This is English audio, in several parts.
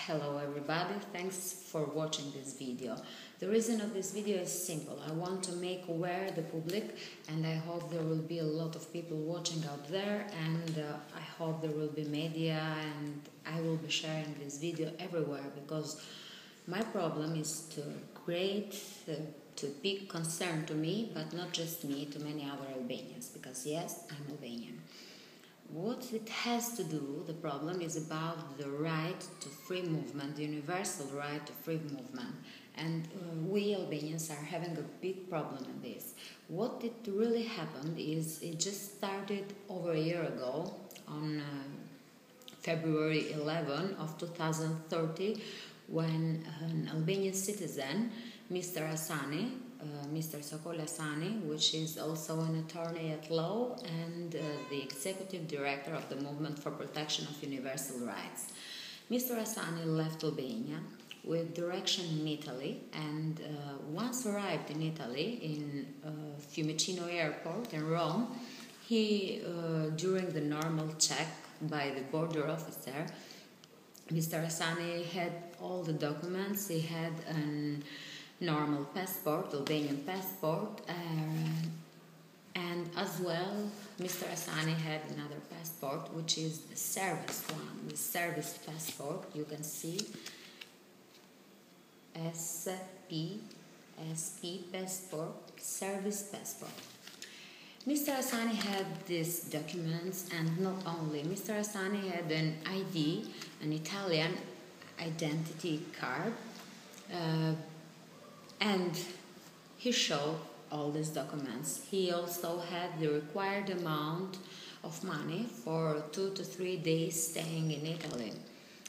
Hello everybody, thanks for watching this video. The reason of this video is simple. I want to make aware the public, and I hope there will be a lot of people watching out there, and I hope there will be media, and I will be sharing this video everywhere because my problem is to create to big concern to me, but not just me, to many other Albanians, because yes, I'm Albanian. What it has to do, the problem is about the right to free movement, the universal right to free movement. And we Albanians are having a big problem in this. What it really happened is it just started over a year ago on February 11 of 2030 when an Albanian citizen, Mr. Asani, Mr. Sokol Asani, which is also an attorney at law and the executive director of the Movement for Protection of Universal Rights. Mr. Asani left Albania with direction in Italy, and once arrived in Italy in Fiumicino Airport in Rome, he, during the normal check by the border officer, Mr. Asani had all the documents. He had an normal passport, Albanian passport, and as well Mr. Asani had another passport, which is the service one, the service passport. You can see SP passport, service passport. Mr. Asani had these documents, and not only, Mr. Asani had an ID, an Italian identity card, and he showed all these documents. He also had the required amount of money for 2 to 3 days staying in Italy.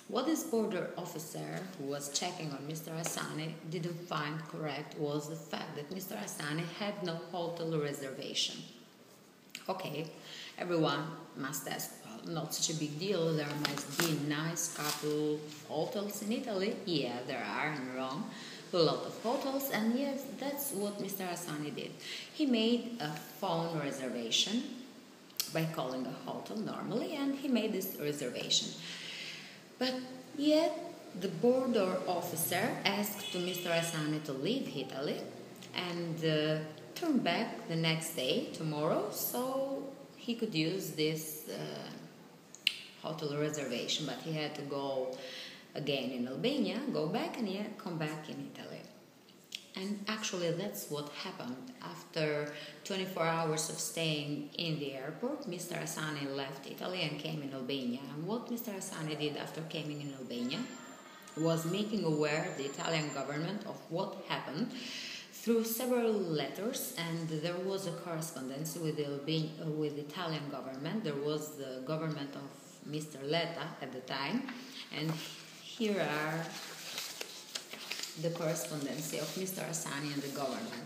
What this border officer who was checking on Mr. Asani didn't find correct was the fact that Mr. Asani had no hotel reservation. Okay, everyone must ask, well, not such a big deal, there must be a nice couple of hotels in Italy. Yeah, there are in Rome. A lot of hotels, and yes, that's what Mr. Asani did. He made a phone reservation by calling a hotel normally, and he made this reservation. But yet, the border officer asked to Mr. Asani to leave Italy and turn back the next day, tomorrow, so he could use this hotel reservation, but he had to go again in Albania, go back, and come back in Italy. And actually that's what happened. After 24 hours of staying in the airport, Mr. Asani left Italy and came in Albania. And what Mr. Asani did after coming in Albania was making aware the Italian government of what happened through several letters, and there was a correspondence with the Italian government. There was the government of Mr. Letta at the time, and here are the correspondence of Mr. Asani and the government.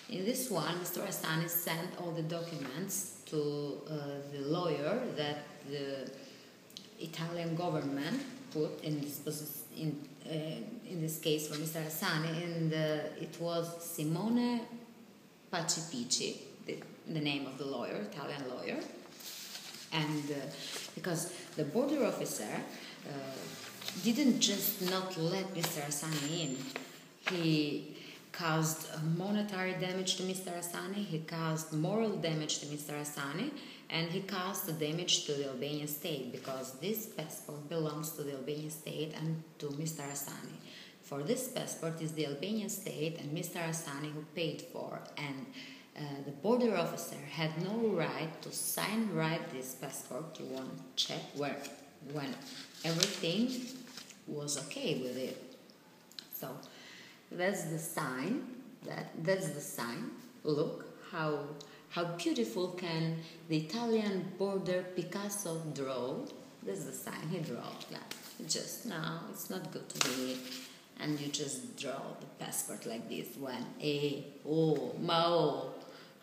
In this one, Mr. Asani sent all the documents to the lawyer that the Italian government put in this case for Mr. Asani, and it was Simone Pacifici, the name of the lawyer, Italian lawyer, and because the border officer didn't just not let Mr. Asani in. He caused monetary damage to Mr. Asani, he caused moral damage to Mr. Asani, and he caused the damage to the Albanian state, because this passport belongs to the Albanian state and to Mr. Asani. For this passport is the Albanian state and Mr. Asani who paid for, and the border officer had no right to write this passport. You want to check when everything was okay with it. So that's the sign. That's the sign. Look how beautiful can the Italian border Picasso draw. That's the sign he drew. Like, just no, it's not good to be. And you just draw the passport like this when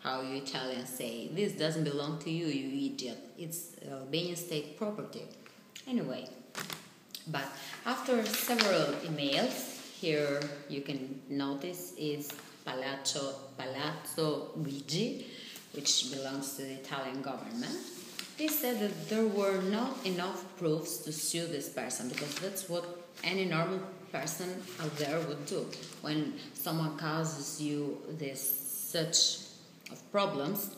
how you Italians say, this doesn't belong to you, you idiot. It's Albanian state property. Anyway, but after several emails, here you can notice is Palazzo Guigi, which belongs to the Italian government. They said that there were not enough proofs to sue this person, because that's what any normal person out there would do. When someone causes you this such of problems,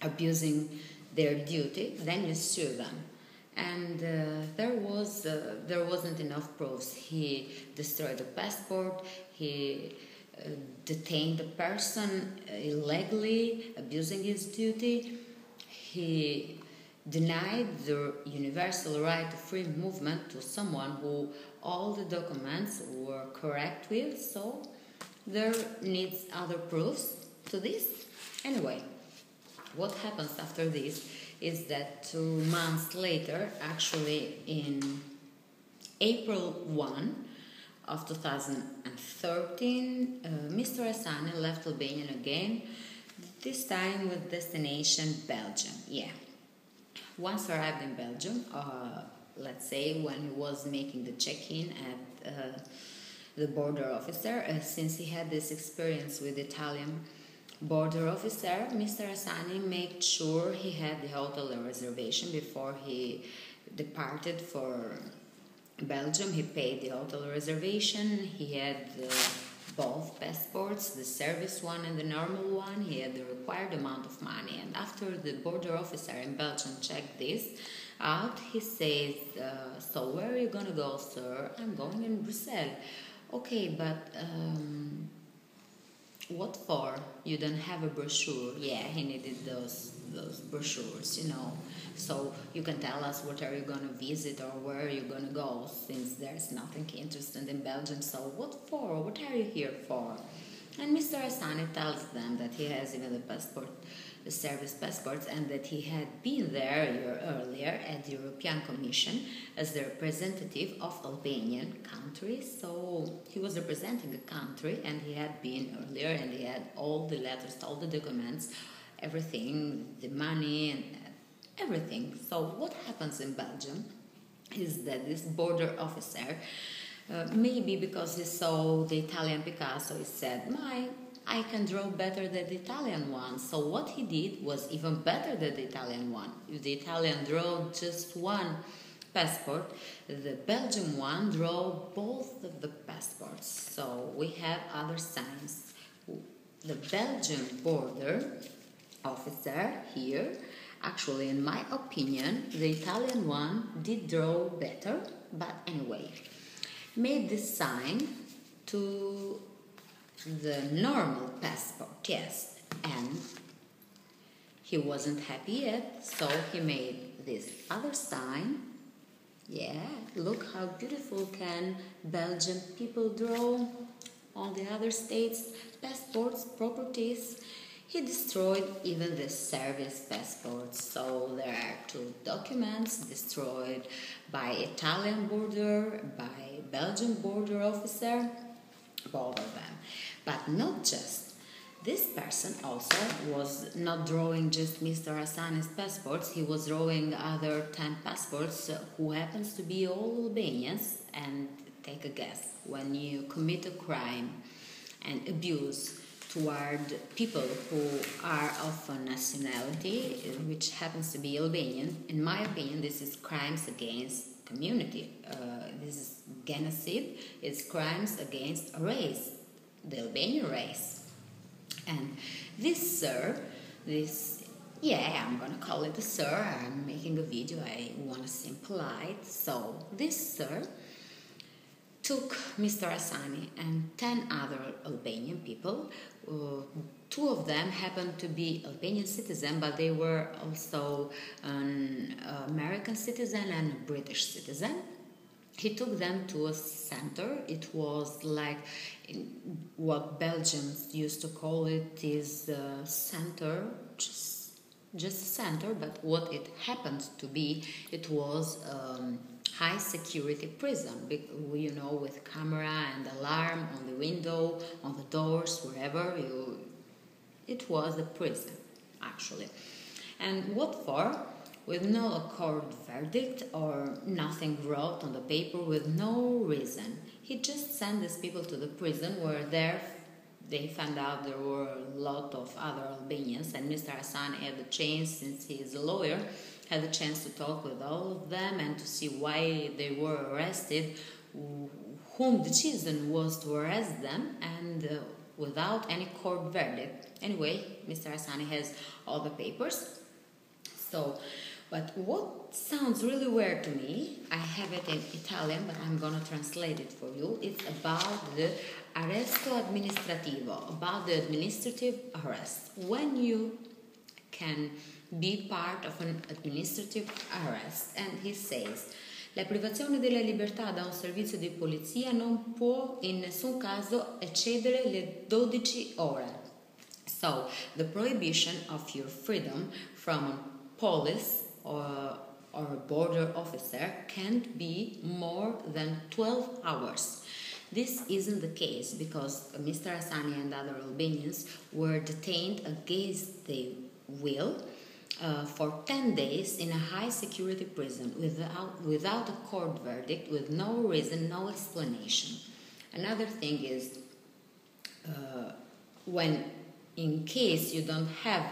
abusing their duty, then you sue them. And there wasn't enough proofs. He destroyed the passport. He detained the person illegally, abusing his duty. He denied the universal right to free movement to someone who all the documents were correct with, so there needs other proofs to this. Anyway, what happens after this is that 2 months later, actually in April 1 of 2013, Mr. Asani left Albania again, this time with destination Belgium. Yeah. Once arrived in Belgium, let's say when he was making the check-in at the border officer, since he had this experience with Italian border officer, Mr. Asani made sure he had the hotel reservation before he departed for Belgium. He paid the hotel reservation. He had both passports, the service one and the normal one. He had the required amount of money. And after the border officer in Belgium checked this out, he says, so where are you going to go, sir? I'm going in Brussels. Okay, but what for? You don't have a brochure. Yeah, he needed those brochures, so you can tell us what are you going to visit or where are you going to go, since there's nothing interesting in Belgium. So what for? What are you here for? And Mr. Asani tells them that he has even the service passports, and that he had been there a year earlier at the European Commission as the representative of Albanian country. So he was representing a country, and he had been earlier, and he had all the letters, all the documents, everything, the money and everything. So what happens in Belgium is that this border officer, maybe because he saw the Italian Picasso, he said, I can draw better than the Italian one. So what he did was even better than the Italian one. If the Italian drew just one passport, the Belgian one drew both of the passports. So we have other signs. The Belgian border officer here, actually in my opinion, the Italian one did draw better, but anyway, made this sign to the normal passport, yes, and he wasn't happy yet, so he made this other sign. Yeah, look how beautiful can Belgian people draw on the other states' passports, properties. He destroyed even the service passports, so there are 2 documents destroyed by Italian border, by Belgian border officer, both of them. But not just. This person also was not drawing just Mr. Asani's passports, he was drawing other 10 passports who happens to be all Albanians. And take a guess, when you commit a crime and abuse toward people who are of a nationality which happens to be Albanian, in my opinion, this is crimes against community. This is genocide. It's crimes against a race, the Albanian race. And this sir, I'm gonna call it a sir. I'm making a video. I want to seem polite. So this sir took Mr. Asani and 10 other Albanian people. 2 of them happened to be Albanian citizens, but they were also an American citizen and a British citizen. He took them to a center. It was like what Belgians used to call it is a center, just a center, but what it happened to be, it was high security prison, with camera and alarm on the window, on the doors, wherever it was a prison, actually. And what for? With no court verdict or nothing wrote on the paper, with no reason. He just sent these people to the prison where they found out there were a lot of other Albanians, and Mr. Asani had the chance, since he is a lawyer, had a chance to talk with all of them and to see why they were arrested, whom the decision was to arrest them, and without any court verdict. Anyway, Mr. Hassani has all the papers. So, but what sounds really weird to me, I have it in Italian, but I'm gonna translate it for you. It's about the arresto amministrativo, about the administrative arrest. When you can be part of an administrative arrest, and he says, la privazione della libertà da un servizio di polizia non può in nessun caso eccedere le 12 ore. So, the prohibition of your freedom from a police or a border officer can't be more than 12 hours. This isn't the case because Mr. Hassani and other Albanians were detained against their will for 10 days in a high-security prison without a court verdict, with no reason, no explanation. Another thing is, when in case you don't have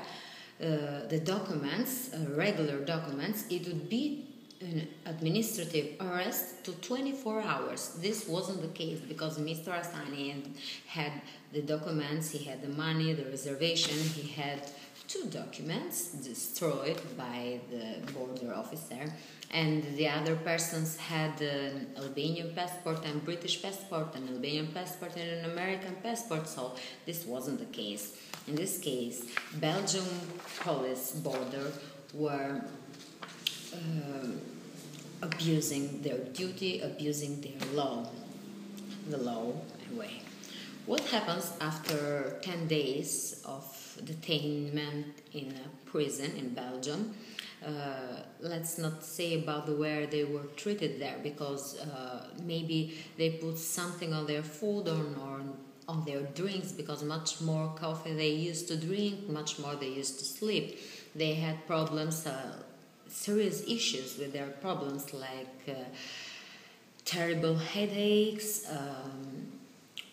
the documents, regular documents, it would be an administrative arrest to 24 hours. This wasn't the case because Mr. Hassani had the documents, he had the money, the reservation, he had 2 documents destroyed by the border officer, and the other persons had an Albanian passport and British passport, an Albanian passport and an American passport, so this wasn't the case. In this case, Belgium police border were abusing their duty, abusing their law, the law anyway. What happens after 10 days of detainment in a prison in Belgium? Let's not say about the way they were treated there, because maybe they put something on their food or on their drinks, because much more coffee they used to drink, much more they used to sleep. They had problems, serious issues with their problems, like terrible headaches,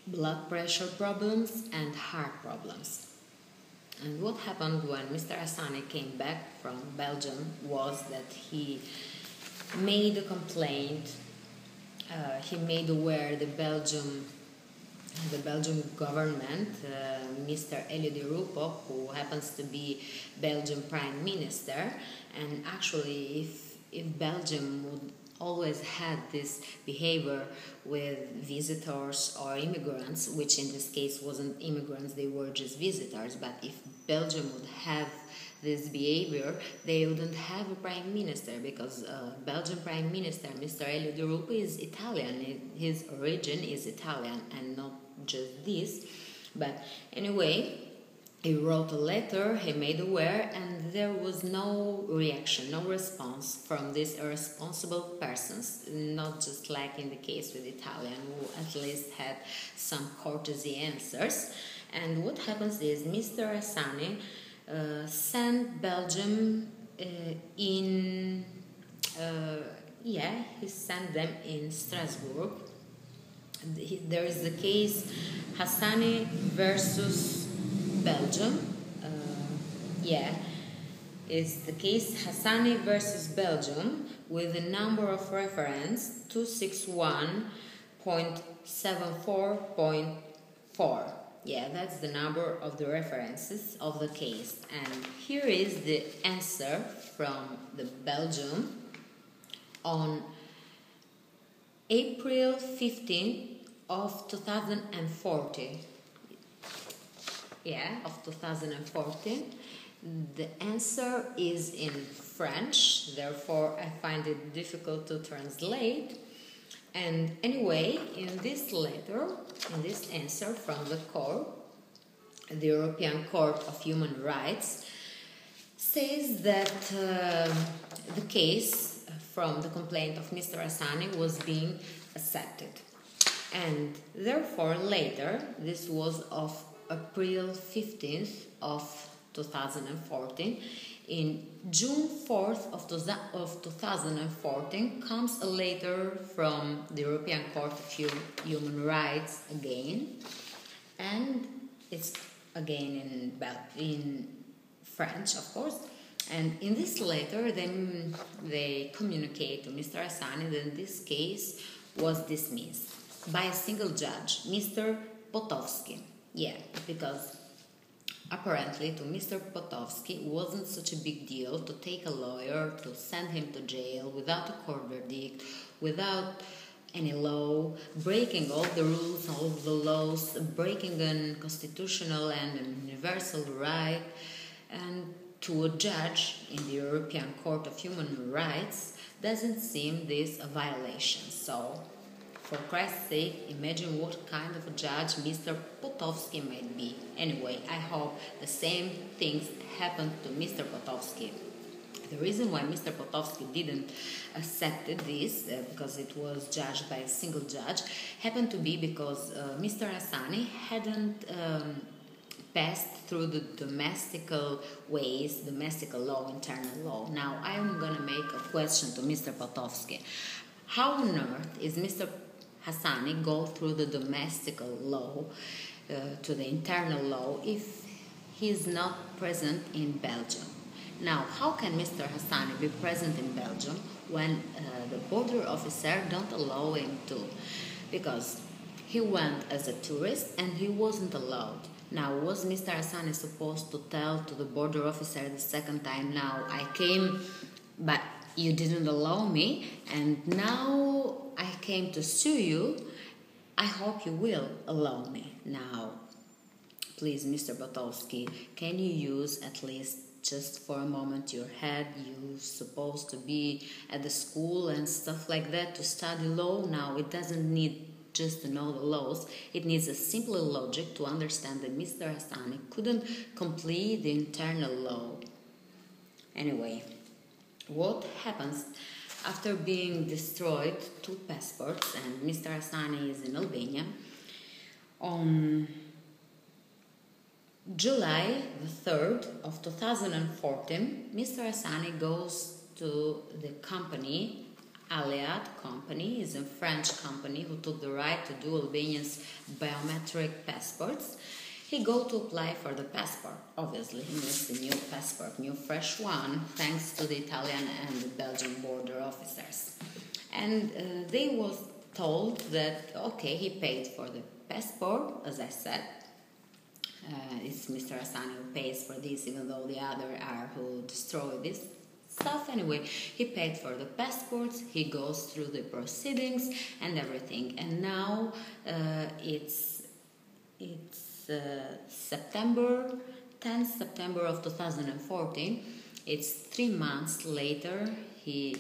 blood pressure problems and heart problems. And what happened when Mr. Hassani came back from Belgium was that he made a complaint. He made aware the Belgian government, Mr. Elio Di Rupo, who happens to be Belgian Prime Minister. And actually, if Belgium would always had this behavior with visitors or immigrants, which in this case wasn't immigrants, they were just visitors, but if Belgium would have this behavior, they wouldn't have a prime minister, because Belgian prime minister, Mr. Elio Di Rupo, is Italian. His origin is Italian, and not just this. But anyway, he wrote a letter, he made aware, and there was no reaction, no response from these irresponsible persons, not just like in the case with Italian, who at least had some courtesy answers. And what happens is Mr. Hassani sent Belgium he sent them in Strasbourg. There is the case Hassani versus Belgium. It's the case Hassani versus Belgium with a number of reference 261.74.4. That's the number of the references of the case. And here is the answer from the Belgium on April 15th of 2014. Of 2014. The answer is in French, therefore I find it difficult to translate. And anyway, in this letter, in this answer from the court, the European Court of Human Rights says that the case from the complaint of Mr. Hassani was being accepted. And therefore later, this was of April 15th of 2014, in June 4th of 2014 comes a letter from the European Court of Human Rights again, and it's again in French, of course, And in this letter, they communicate to Mr. Hassani that this case was dismissed by a single judge, Mr. Potovsky. Yeah, because apparently to Mr. Potovsky it wasn't such a big deal to take a lawyer, to send him to jail without a court verdict, without any law, breaking all the rules, all the laws, breaking a constitutional and a universal right. And to a judge in the European Court of Human Rights doesn't seem this a violation. So, for Christ's sake, imagine what kind of a judge Mr. Potovsky might be. Anyway, I hope the same things happened to Mr. Potovsky. The reason why Mr. Potovsky didn't accept this, because it was judged by a single judge, happened to be because Mr. Hassani hadn't passed through the domestical ways, domestical law, internal law. Now, I'm going to make a question to Mr. Potovsky. How on earth is Mr. Hassani go through the domestical law to the internal law if he is not present in Belgium? Now, how can Mr. Hassani be present in Belgium when the border officer don't allow him to? Because he went as a tourist and he wasn't allowed. Now, was Mr. Hassani supposed to tell to the border officer the second time, now I came, but you didn't allow me, and now I came to sue you, I hope you will allow me. Now, please, Mr. Potovsky, can you use at least just for a moment your head? You're supposed to be at the school and stuff like that to study law. Now, it doesn't need just to know the laws. It needs a simple logic to understand that Mr. Hassani couldn't complete the internal law. Anyway, what happens after being destroyed 2 passports and Mr. Hassani is in Albania? On July the 3rd of 2014, Mr. Hassani goes to the company, Aliad company, is a French company who took the right to do Albanians biometric passports. He go to apply for the passport. Obviously, he needs a new passport, new fresh one, thanks to the Italian and the Belgian border officers. And they was told that, okay, he paid for the passport, as I said. It's Mr. Hassani who pays for this, even though the other are who destroy this stuff. Anyway, he paid for the passports, he goes through the proceedings and everything. And now it's September, 10th September of 2014. It's 3 months later. He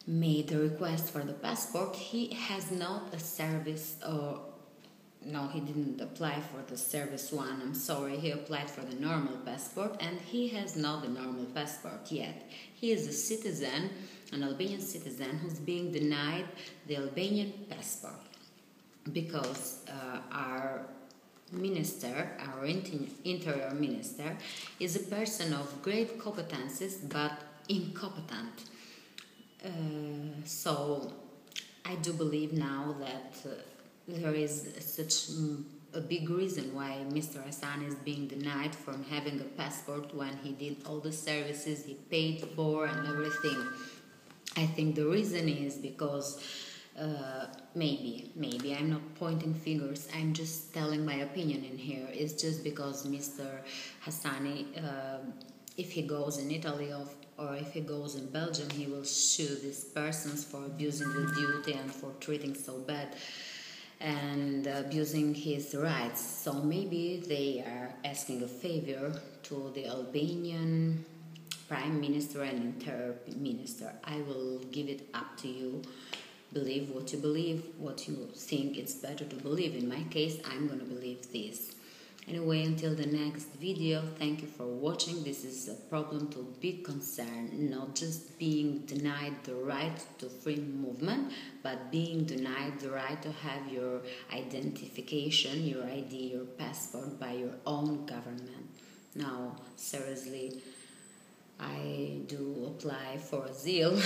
made the request for the passport. He has not a service, or no, he didn't apply for the service one, I'm sorry. He applied for the normal passport and he has not the normal passport yet. He is a citizen, an Albanian citizen, who's being denied the Albanian passport because our minister, our interior minister, is a person of great competences but incompetent. So I do believe now that there is such a big reason why Mr. Hassani is being denied from having a passport when he did all the services he paid for and everything. I think the reason is because maybe I'm not pointing fingers, I'm just telling my opinion in here. It's just because Mr. Hassani, if he goes in Italy or if he goes in Belgium, he will sue these persons for abusing the duty and for treating so bad and abusing his rights. So maybe they are asking a favor to the Albanian Prime Minister and Interior Minister. I will give it up to you. Believe what you think it's better to believe. In my case, I'm gonna believe this. Anyway, until the next video, thank you for watching. This is a problem to be concerned, not just being denied the right to free movement, but being denied the right to have your identification, your ID, your passport by your own government. Now, seriously, I do apply for asylum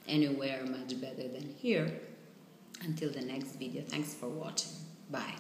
anywhere much better than here. Until the next video, thanks for watching. Bye.